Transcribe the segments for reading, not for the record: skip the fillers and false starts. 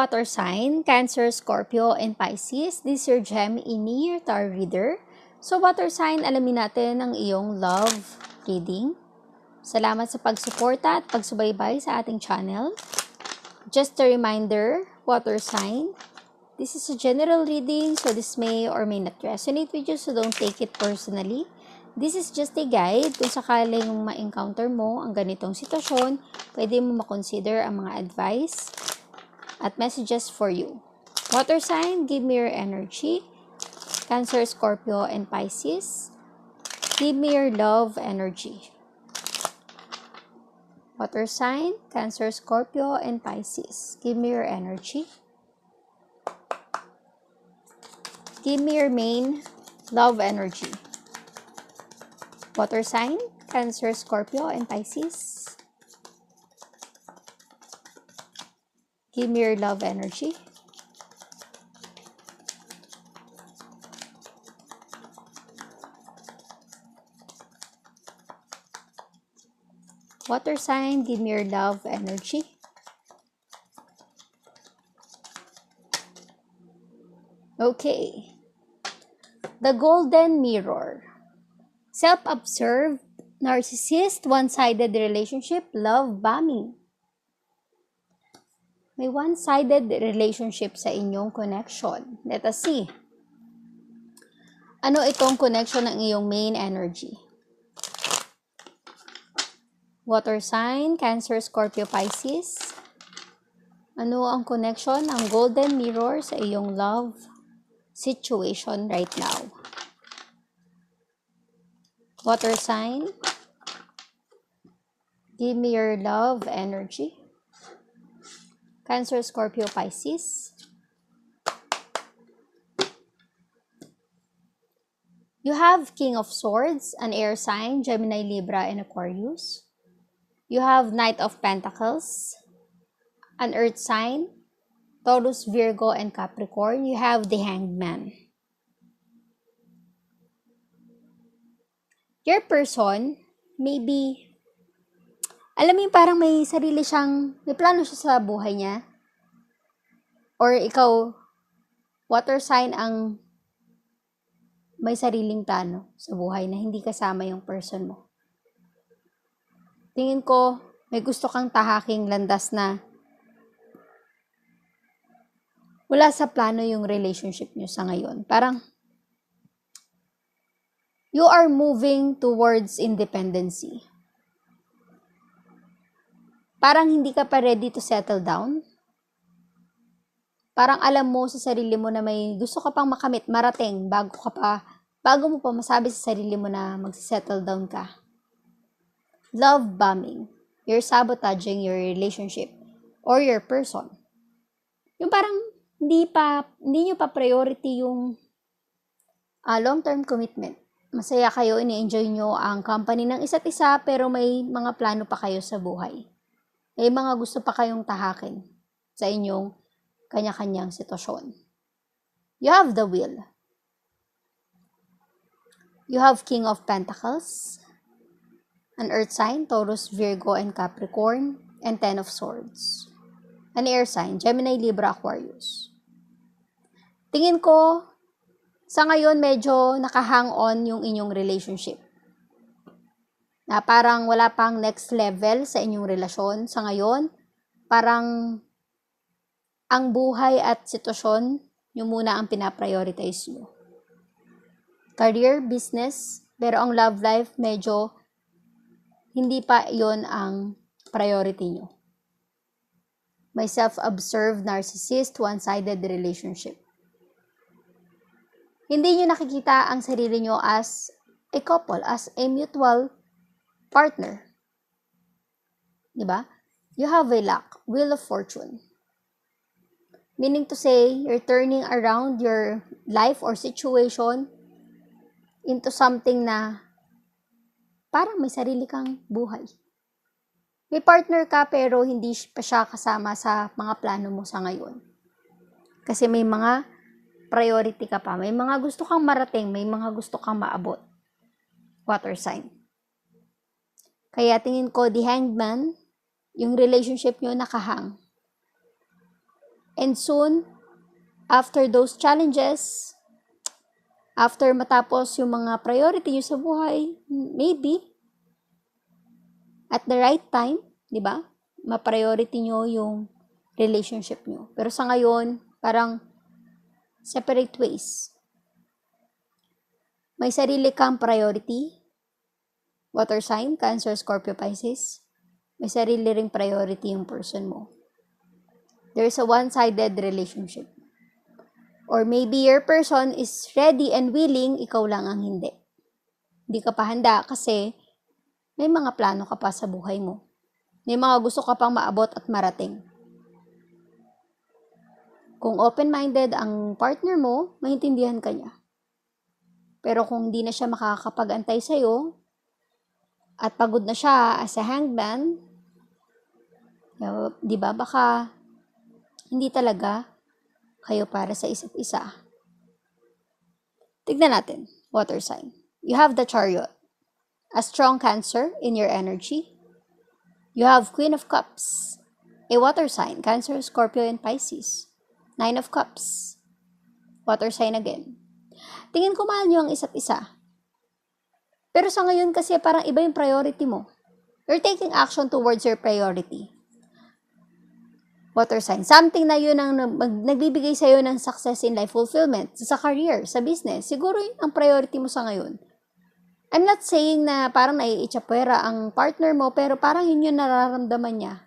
water sign, Cancer, Scorpio, and Pisces. This is your Gemini, your tarot reader. So, water sign, alamin natin ang iyong love reading. Salamat sa pagsuporta at pagsubaybay sa ating channel. Just a reminder, water sign, this is a general reading, so this may or may not resonate with you, so don't take it personally. This is just a guide. Kung sakaling ma-encounter mo ang ganitong sitwasyon, pwede mo makonsider ang mga advice at messages for you. Water sign, give me your energy. Cancer, Scorpio, and Pisces. Give me your love energy. Water sign, Cancer, Scorpio, and Pisces. Give me your energy. Give me your main love energy. Water sign, Cancer, Scorpio, and Pisces. Give me your love energy. Water sign, give me your love energy. Okay. The golden mirror. Self-observed, narcissist, one-sided relationship, love bombing. May one-sided relationship sa inyong connection. Let us see. Ano itong connection ng iyong main energy? Water sign, Cancer, Scorpio, Pisces. Ano ang connection ng golden mirror sa iyong love situation right now? Water sign, give me your love energy. Cancer, Scorpio, Pisces. You have King of Swords, an air sign, Gemini, Libra, and Aquarius. You have Knight of Pentacles, an earth sign, Taurus, Virgo, and Capricorn. You have the Hanged Man. Your person, maybe, alam mo parang may sarili siyang, may plano siya sa buhay niya. Or ikaw, water sign ang may sariling plano sa buhay na hindi kasama yung person mo. Tingin ko, may gusto kang tahaking landas na wala sa plano yung relationship nyo sa ngayon. Parang, you are moving towards independency. Parang hindi ka pa ready to settle down. Parang alam mo sa sarili mo na may gusto ka pang makamit, marating, bago mo pa masabi sa sarili mo na mag-settle down ka. Love bombing. You're sabotaging your relationship or your person. Yung parang hindi nyo pa priority yung long-term commitment. Masaya kayo, ini-enjoy nyo ang company ng isa't isa, pero may mga plano pa kayo sa buhay. May mga gusto pa kayong tahakin sa inyong kanya-kanyang sitwasyon. You have the Wheel. You have King of Pentacles, an earth sign, Taurus, Virgo, and Capricorn, and Ten of Swords. An air sign, Gemini, Libra, Aquarius. Tingin ko, sa ngayon medyo nakahang on yung inyong relationship. Na parang wala pang next level sa inyong relasyon. Sa ngayon, parang ang buhay at sitwasyon, yung muna ang pinaprioritize nyo. Career, business, pero ang love life, medyo hindi pa yon ang priority nyo. May self-observed narcissist, one-sided relationship. Hindi nyo nakikita ang sarili nyo as a couple, as a mutual partner. Diba? You have a luck, Wheel of Fortune. Meaning to say, you're turning around your life or situation into something na parang may sarili kang buhay. May partner ka pero hindi pa siya kasama sa mga plano mo sa ngayon. Kasi may mga priority ka pa. May mga gusto kang marating, may mga gusto kang maabot. Water sign. Kaya tingin ko, the Hanged Man, yung relationship nyo nakahang. And soon, after those challenges, after matapos yung mga priority nyo sa buhay, maybe, at the right time, di ba? Ma-priority nyo yung relationship nyo. Pero sa ngayon, parang separate ways. May sarili kang priority, water sign, Cancer, Scorpio, Pisces. May sarili ring priority yung person mo. There's a one-sided relationship. Or maybe your person is ready and willing, ikaw lang ang hindi. Hindi ka pa handa kasi may mga plano ka pa sa buhay mo. May mga gusto ka pang maabot at marating. Kung open-minded ang partner mo, maintindihan ka niya. Pero kung hindi na siya makakapag-antay sa'yo, at pagod na siya as a hangman, di ba, baka hindi talaga kayo para sa isa't isa. Tignan natin, water sign. You have the Chariot, a strong Cancer in your energy. You have Queen of Cups, a water sign, Cancer, Scorpio, and Pisces. Nine of Cups, water sign again. Tingin ko mahal nyo ang isa't isa. Pero sa ngayon kasi parang iba yung priority mo. You're taking action towards your priority. Water sign. Something na yun ang nagbibigay sa'yo ng success in life, fulfillment, sa career, sa business. Siguro yun ang priority mo sa ngayon. I'm not saying na parang naiitsapwera ang partner mo, pero parang yun yung nararamdaman niya.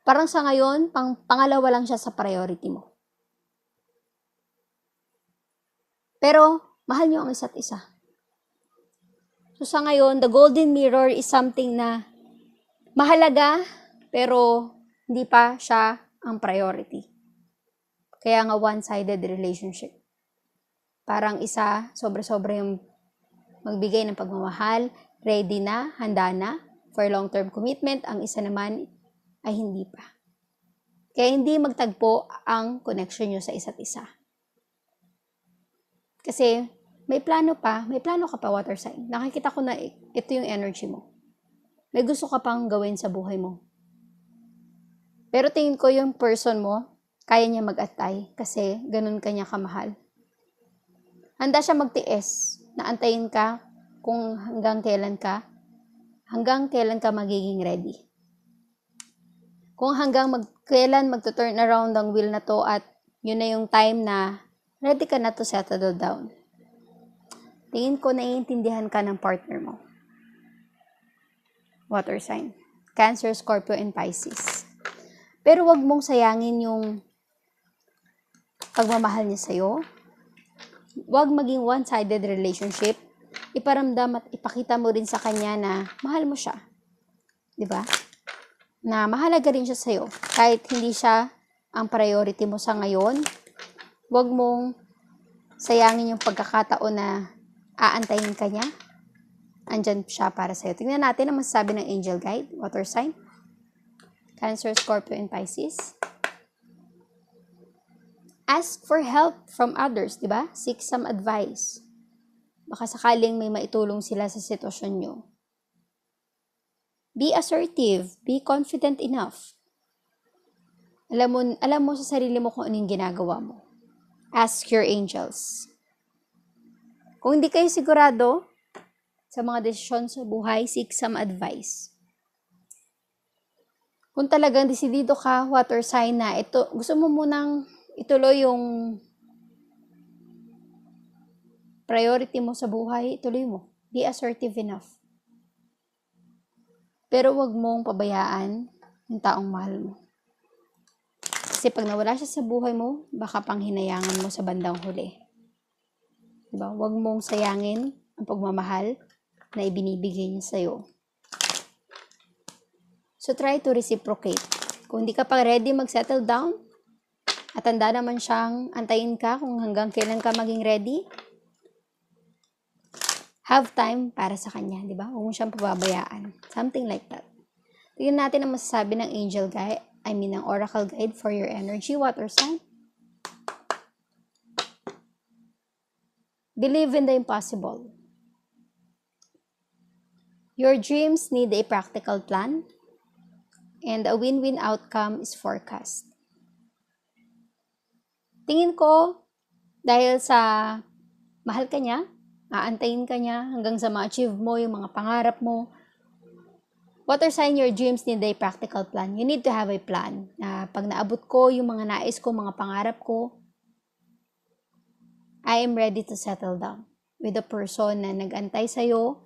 Parang sa ngayon, pangalawa lang siya sa priority mo. Pero, mahal niyo ang isa't isa. So sa ngayon, the golden mirror is something na mahalaga, pero hindi pa siya ang priority. Kaya nga one-sided relationship. Parang isa, sobra-sobra yung magbigay ng pagmamahal, ready na, handa na for long-term commitment. Ang isa naman ay hindi pa. Kaya hindi magtagpo ang connection nyo sa isa't isa. Kasi may plano ka pa, water sign. Nakikita ko na ito yung energy mo. May gusto ka pang gawin sa buhay mo. Pero tingin ko yung person mo, kaya niya mag-atay kasi ganun kanya kamahal. Handa siya magtiis na antayin ka kung hanggang kailan ka magiging ready. Kung kailan magto-turn around ang wheel na to at yun na yung time na ready ka na to settle down. Tingin ko naiintindihan ka ng partner mo. Water sign. Cancer, Scorpio, and Pisces. Pero wag mong sayangin yung pagmamahal niya sa'yo. Wag maging one-sided relationship. Iparamdam at ipakita mo rin sa kanya na mahal mo siya. Diba? Na mahalaga rin siya sa'yo. Kahit hindi siya ang priority mo sa ngayon, wag mong sayangin yung pagkakataon na aantayin ka niya. Andyan siya para sa'yo. Tingnan natin ang masasabi ng angel guide, water sign. Cancer, Scorpio, and Pisces. Ask for help from others, di ba? Seek some advice. Baka sakaling may maitulong sila sa sitwasyon nyo. Be assertive. Be confident enough. Alam mo sa sarili mo kung anong ginagawa mo. Ask your angels. Kung hindi kayo sigurado sa mga desisyon sa buhay, seek some advice. Kung talagang desidido ka, water sign na ito, gusto mo munang ituloy yung priority mo sa buhay, ituloy mo. Be assertive enough. Pero wag mong pabayaan yung taong mahal mo. Kasi pag nawala siya sa buhay mo, baka panghinayangan mo sa bandang huli. Diba? Wag mong sayangin ang pagmamahal na ibinibigay niya sa'yo. So, try to reciprocate. Kung hindi ka pa ready mag-settle down, at handa naman siyang antayin ka kung hanggang kailan ka maging ready, have time para sa kanya, di ba? Huwag mo siyang pababayaan. Something like that. Tingnan natin ang masasabi ng angel guide, ng oracle guide for your energy, water sign. Believe in the impossible. Your dreams need a practical plan, and a win-win outcome is forecast. Tingin ko, dahil sa mahal ka niya, aantayin ka niya hanggang sa ma-achieve mo yung mga pangarap mo. Water sign, your dreams need a practical plan. You need to have a plan. Na pag naabot ko yung mga nais ko, mga pangarap ko, I am ready to settle down with the person na nag-antay sa'yo,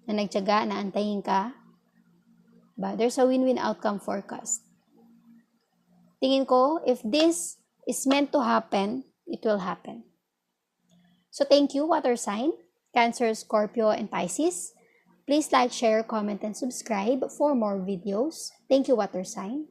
na nagtiyaga, na antayin ka. But there's a win-win outcome forecast. Tingin ko, if this is meant to happen, it will happen. So thank you, water sign, Cancer, Scorpio, and Pisces. Please like, share, comment, and subscribe for more videos. Thank you, water sign.